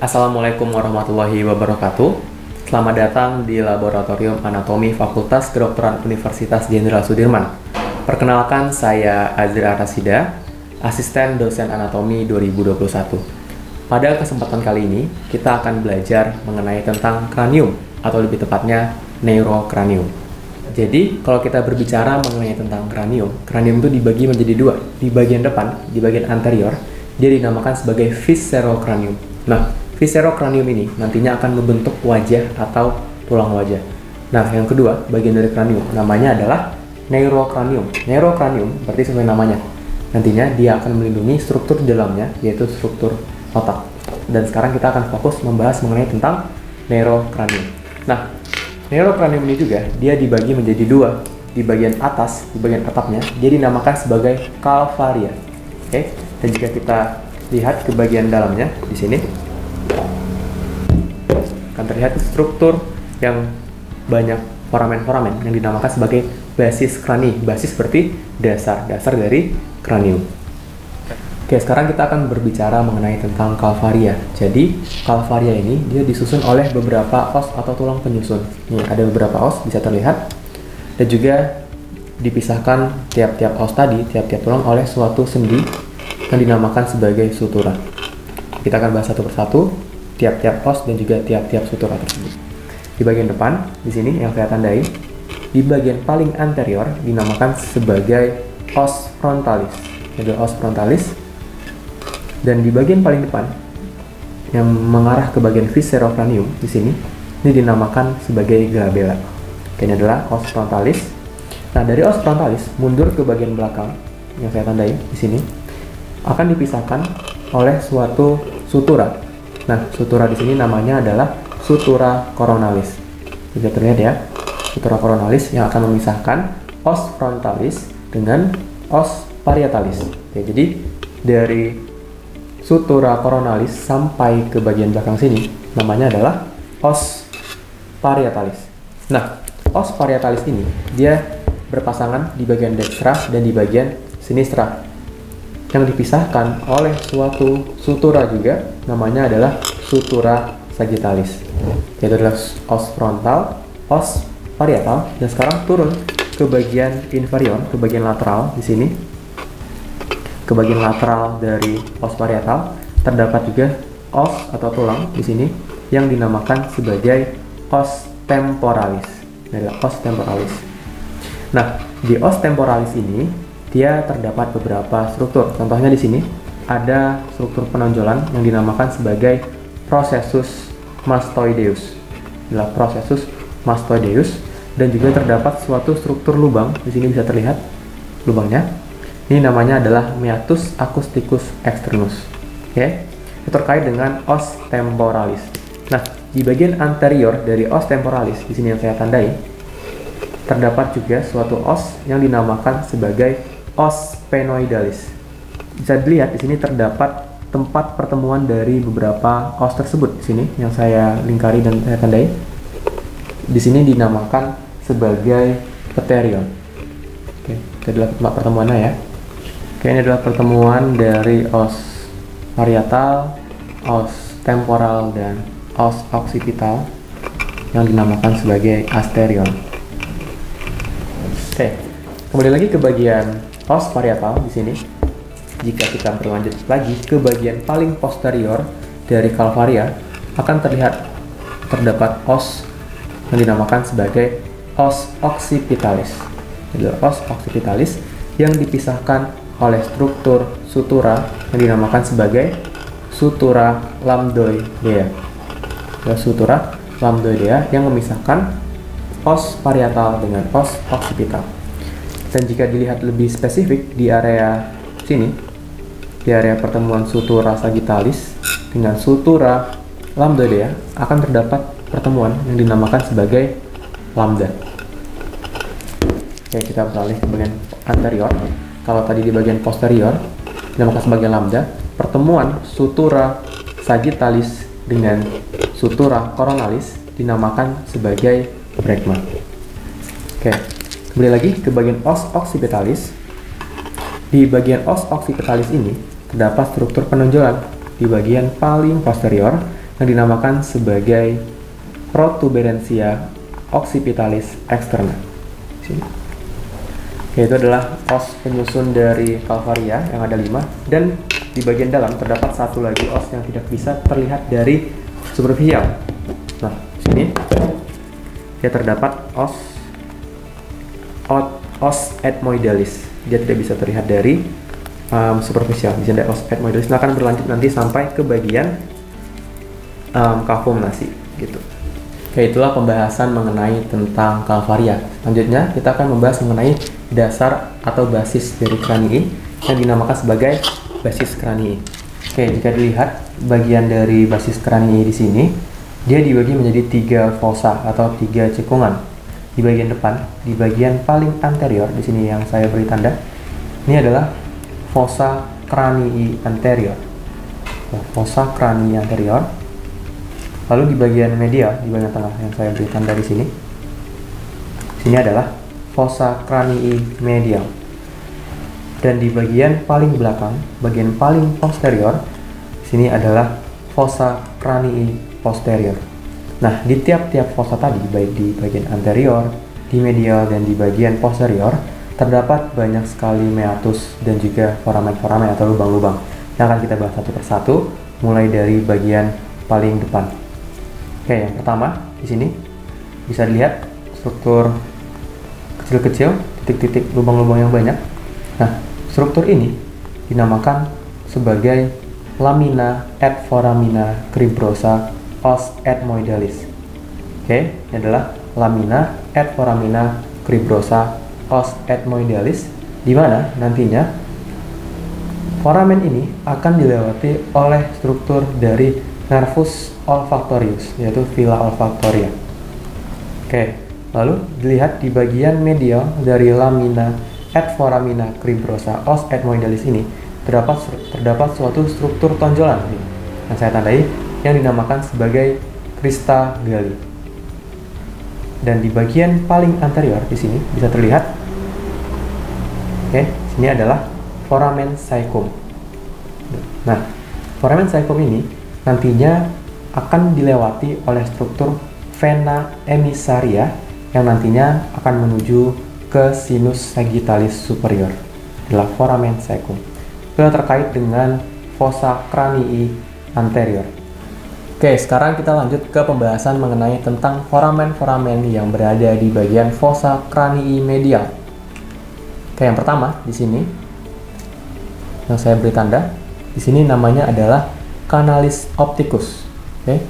Assalamualaikum warahmatullahi wabarakatuh. Selamat datang di Laboratorium Anatomi Fakultas Kedokteran Universitas Jenderal Sudirman. Perkenalkan, saya Azra Rasida, Asisten Dosen Anatomi 2021. Pada kesempatan kali ini, kita akan belajar mengenai tentang kranium, atau lebih tepatnya neurokranium. Jadi, kalau kita berbicara mengenai tentang kranium itu dibagi menjadi dua. Di bagian depan, di bagian anterior, dia dinamakan sebagai viscerokranium. Nah, viscerokranium ini nantinya akan membentuk wajah atau tulang wajah. Nah, yang kedua, bagian dari kranium, namanya adalah neurokranium. Neurokranium, berarti sesuai namanya. Nantinya dia akan melindungi struktur di dalamnya, yaitu struktur otak. Dan sekarang kita akan fokus membahas mengenai tentang neurokranium. Nah, neurokranium ini juga, dia dibagi menjadi dua. Di bagian atas, di bagian atapnya, dia dinamakan sebagai calvaria. Oke, dan jika kita lihat ke bagian dalamnya, di sini, akan terlihat struktur yang banyak foramen-foramen yang dinamakan sebagai basis krani. Basis seperti dasar dari kranium. Oke, sekarang kita akan berbicara mengenai tentang calvaria. Jadi, calvaria ini dia disusun oleh beberapa os atau tulang penyusun. Ini ada beberapa os, bisa terlihat. Dan juga dipisahkan tiap-tiap os tadi, tiap-tiap tulang oleh suatu sendi yang dinamakan sebagai sutura. Kita akan bahas satu persatu tiap-tiap os dan juga tiap-tiap sutura tersebut. Di bagian depan, di sini yang saya tandai, di bagian paling anterior dinamakan sebagai os frontalis. Jadi os frontalis. Dan di bagian paling depan yang mengarah ke bagian viscerokranium di sini, ini dinamakan sebagai glabella. Ini adalah os frontalis. Nah, dari os frontalis mundur ke bagian belakang yang saya tandai di sini akan dipisahkan oleh suatu sutura. Nah, sutura di sini namanya adalah sutura coronalis. Bisa terlihat ya, sutura coronalis yang akan memisahkan os frontalis dengan os parietalis. Ya, jadi dari sutura coronalis sampai ke bagian belakang sini namanya adalah os parietalis. Nah, os parietalis ini dia berpasangan di bagian dekstra dan di bagian sinistra, yang dipisahkan oleh suatu sutura juga namanya adalah sutura sagittalis. Yaitu adalah os frontal, os parietal, dan sekarang turun ke bagian inferior, ke bagian lateral di sini. Ke bagian lateral dari os parietal terdapat juga os atau tulang di sini yang dinamakan sebagai os temporalis. Ini adalah os temporalis. Nah, di os temporalis ini dia terdapat beberapa struktur. Contohnya di sini ada struktur penonjolan yang dinamakan sebagai processus mastoideus. Adalah processus mastoideus, dan juga terdapat suatu struktur lubang. Di sini bisa terlihat lubangnya. Ini namanya adalah meatus acousticus externus. Oke, itu terkait dengan os temporalis. Nah, di bagian anterior dari os temporalis di sini yang saya tandai terdapat juga suatu os yang dinamakan sebagai os sphenoidalis. Bisa dilihat di sini terdapat tempat pertemuan dari beberapa os tersebut. Di sini yang saya lingkari dan saya tandai. Di sini dinamakan sebagai pterion. Oke, itu adalah tempat pertemuannya ya. Oke, ini adalah pertemuan dari os parietal, os temporal, dan os occipital yang dinamakan sebagai asterion. Oke, kembali lagi ke bagian os parietal di sini. Jika kita berlanjut lagi ke bagian paling posterior dari calvaria, akan terlihat terdapat os yang dinamakan sebagai os occipitalis. Jadi os occipitalis yang dipisahkan oleh struktur sutura yang dinamakan sebagai sutura lambdoidea. Sutura lambdoidea yang memisahkan os parietal dengan os occipital. Dan jika dilihat lebih spesifik di area sini, di area pertemuan sutura sagittalis dengan sutura lambdoidea, akan terdapat pertemuan yang dinamakan sebagai lambda. Oke, kita beralih ke bagian anterior. Kalau tadi di bagian posterior dinamakan sebagai lambda, pertemuan sutura sagittalis dengan sutura coronalis dinamakan sebagai bregma. Oke, kembali lagi ke bagian os occipitalis. Di bagian os occipitalis ini terdapat struktur penonjolan di bagian paling posterior yang dinamakan sebagai protuberansia occipitalis externa. Sini. Oke, itu adalah os penyusun dari calvaria yang ada 5, dan di bagian dalam terdapat satu lagi os yang tidak bisa terlihat dari superficial. Nah, sini dia terdapat os ethmoidalis. Dia tidak bisa terlihat dari superficial. Di sini ada os ethmoidalis. Nah, akan berlanjut nanti sampai ke bagian kalvumnasi gitu. Oke, itulah pembahasan mengenai tentang calvaria. Selanjutnya kita akan membahas mengenai dasar atau basis dari cranii yang dinamakan sebagai basis cranii. Oke, jika dilihat bagian dari basis cranii di sini, dia dibagi menjadi 3 fossa atau 3 cekungan. Di bagian depan, di bagian paling anterior di sini yang saya beri tanda, ini adalah fossa cranii anterior. Fossa cranii anterior. Lalu di bagian medial, di bagian tengah yang saya beri tanda di sini adalah fossa cranii medial. Dan di bagian paling belakang, bagian paling posterior, sini adalah fossa cranii posterior. Nah, di tiap-tiap fossa tadi, baik di bagian anterior, di medial, dan di bagian posterior, terdapat banyak sekali meatus dan juga foramen-foramen atau lubang-lubang yang akan kita bahas satu persatu, mulai dari bagian paling depan. Oke, yang pertama di sini bisa dilihat struktur kecil-kecil, titik-titik lubang-lubang yang banyak. Nah, struktur ini dinamakan sebagai lamina et foramina cribrosa os ethmoidalis. Oke, ini adalah lamina et foramina cribrosa os ethmoidalis, di mana nantinya foramen ini akan dilewati oleh struktur dari nervus olfactorius, yaitu vila olfactoria. Oke, lalu dilihat di bagian medial dari lamina et foramina cribrosa os ethmoidalis ini terdapat suatu struktur tonjolan yang saya tandai yang dinamakan sebagai crista galli. Dan di bagian paling anterior di sini bisa terlihat, oke, sini adalah foramen caecum. Nah, foramen caecum ini nantinya akan dilewati oleh struktur vena emissaria yang nantinya akan menuju ke sinus sagittalis superior. Adalah foramen caecum. Itu terkait dengan fossa cranii anterior. Oke, sekarang kita lanjut ke pembahasan mengenai tentang foramen-foramen yang berada di bagian fossa cranii medial. Oke, yang pertama di sini yang saya beri tanda, di sini namanya adalah canalis opticus. Oke,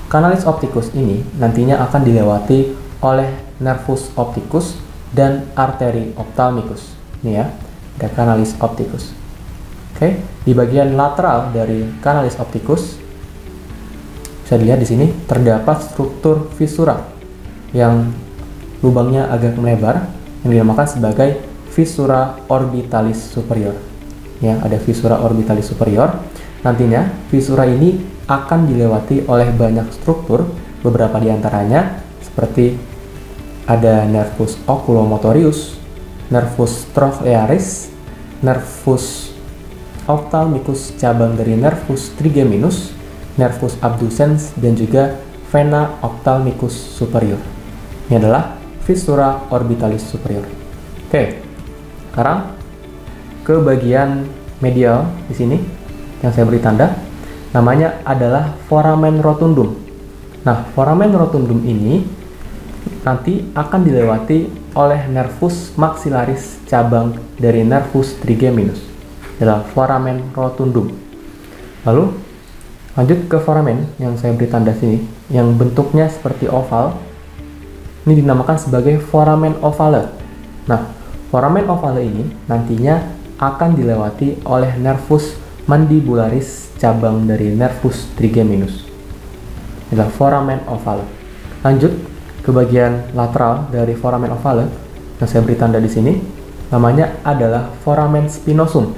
canalis opticus ini nantinya akan dilewati oleh nervus opticus dan arteri ophthalmicus. Ini ya, ada canalis opticus. Oke, di bagian lateral dari canalis opticus bisa dilihat di sini terdapat struktur visura yang lubangnya agak melebar yang dinamakan sebagai visura orbitalis superior. Ya, ada visura orbitalis superior. Nantinya visura ini akan dilewati oleh banyak struktur, beberapa diantaranya seperti ada nervus oculomotorius, nervus trochlearis, nervus ophthalmicus cabang dari nervus trigeminus, nervus abducens, dan juga vena ophthalmicus superior. Ini adalah visura orbitalis superior. Oke, sekarang ke bagian medial di sini yang saya beri tanda, namanya adalah foramen rotundum. Nah, foramen rotundum ini nanti akan dilewati oleh nervus maxillaris cabang dari nervus trigeminus. Adalah foramen rotundum. Lalu lanjut ke foramen yang saya beri tanda sini, yang bentuknya seperti oval. Ini dinamakan sebagai foramen ovale. Nah, foramen ovale ini nantinya akan dilewati oleh nervus mandibularis cabang dari nervus trigeminus. Adalah foramen ovale. Lanjut ke bagian lateral dari foramen ovale yang saya beri tanda di sini, namanya adalah foramen spinosum.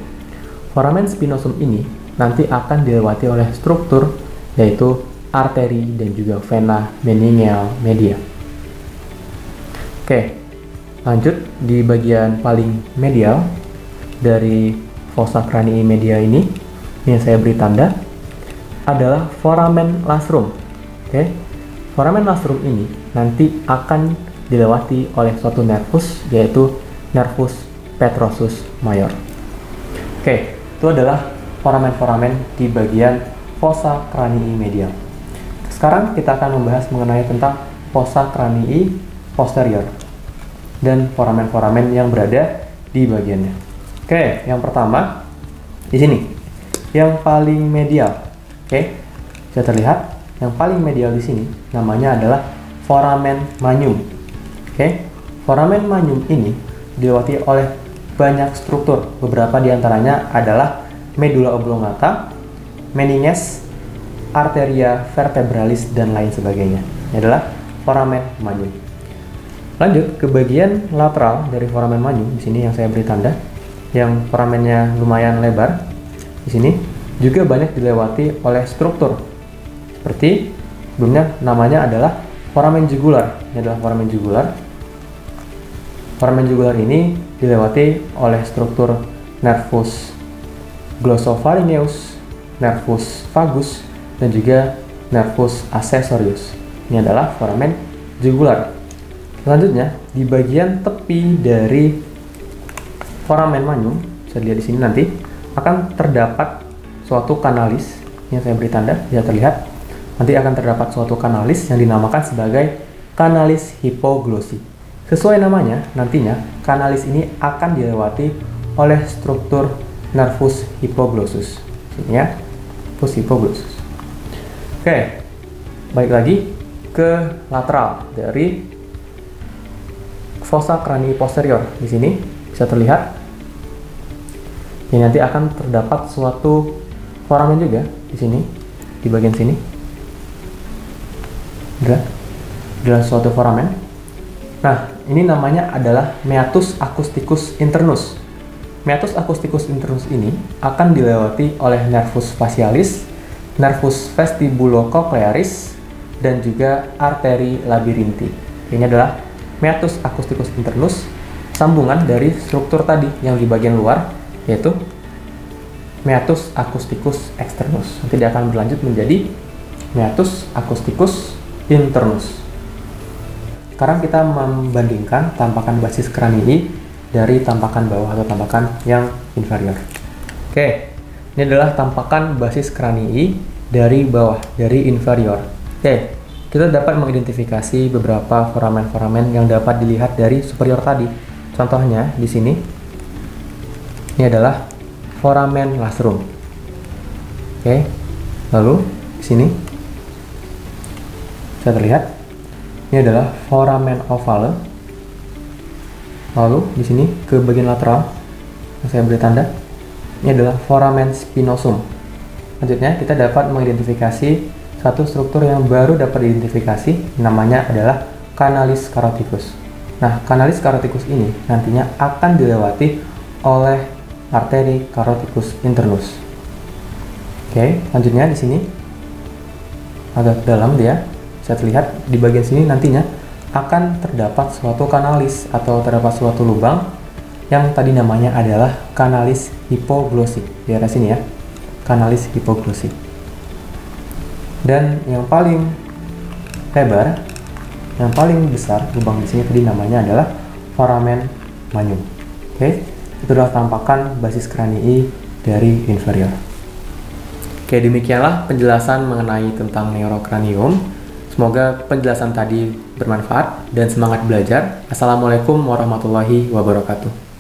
Foramen spinosum ini nanti akan dilewati oleh struktur yaitu arteri dan juga vena meningeal media. Oke, lanjut di bagian paling medial dari fossa cranii media ini yang saya beri tanda. adalah foramen rostrum. Oke, foramen rostrum ini nanti akan dilewati oleh suatu nervus, yaitu nervus petrosus major. Oke, itu adalah foramen-foramen di bagian fossa cranii medial. Sekarang kita akan membahas mengenai tentang fossa cranii posterior dan foramen-foramen yang berada di bagiannya. Oke, yang pertama di sini, yang paling medial. Oke, bisa terlihat yang paling medial di sini namanya adalah foramen magnum. Oke, foramen magnum ini dilewati oleh banyak struktur. Beberapa diantaranya adalah medulla oblongata, meninges, arteria vertebralis, dan lain sebagainya. Ini adalah foramen magnum. Lanjut ke bagian lateral dari foramen magnum. Di sini yang saya beri tanda, yang foramennya lumayan lebar. Di sini juga banyak dilewati oleh struktur seperti sebelumnya namanya adalah foramen jugular. Ini adalah foramen jugular. Foramen jugular ini dilewati oleh struktur nervus glossopharyngeus, nervus vagus, dan juga nervus accessorius. Ini adalah foramen jugular. Selanjutnya di bagian tepi dari foramen magnum, bisa dilihat di sini nanti akan terdapat suatu kanalis yang saya beri tanda, bisa terlihat. Nanti akan terdapat suatu kanalis yang dinamakan sebagai kanalis hipoglossi. Sesuai namanya, nantinya kanalis ini akan dilewati oleh struktur nervus hypoglossus. Ini ya, nervus hypoglossus. Oke, balik lagi ke lateral dari fossa cranii posterior. Di sini bisa terlihat ini nanti akan terdapat suatu foramen juga di sini, di bagian sini. Adalah suatu foramen. Nah, ini namanya adalah meatus acousticus internus. Meatus acousticus internus ini akan dilewati oleh nervus facialis, nervus vestibulocochlearis, dan juga arteri labirinthi. Ini adalah meatus acousticus internus, sambungan dari struktur tadi yang di bagian luar, yaitu meatus acousticus externus. Nanti dia akan berlanjut menjadi meatus acousticus internus. Sekarang kita membandingkan tampakan basis cranii dari tampakan bawah atau tampakan yang inferior. Oke, ini adalah tampakan basis cranii dari bawah, dari inferior. Oke, kita dapat mengidentifikasi beberapa foramen-foramen yang dapat dilihat dari superior tadi. Contohnya di sini, ini adalah foramen rostrum. Oke, lalu di sini bisa terlihat ini adalah foramen ovale. Lalu di sini ke bagian lateral yang saya beri tanda, ini adalah foramen spinosum. Selanjutnya kita dapat mengidentifikasi satu struktur yang baru dapat diidentifikasi, namanya adalah canalis caroticus. Nah, canalis caroticus ini nantinya akan dilewati oleh arteri caroticus internus. Oke, selanjutnya di sini agak dalam dia, bisa terlihat di bagian sini nantinya akan terdapat suatu kanalis atau terdapat suatu lubang yang tadi namanya adalah kanalis hipoglossi. Di area sini ya, kanalis hipoglossi. Dan yang paling lebar, yang paling besar lubang di sini tadi namanya adalah foramen magnum. Oke, itu adalah tampakan basis cranii dari inferior. Oke, demikianlah penjelasan mengenai tentang neurocranium. Semoga penjelasan tadi bermanfaat dan semangat belajar. Assalamualaikum warahmatullahi wabarakatuh.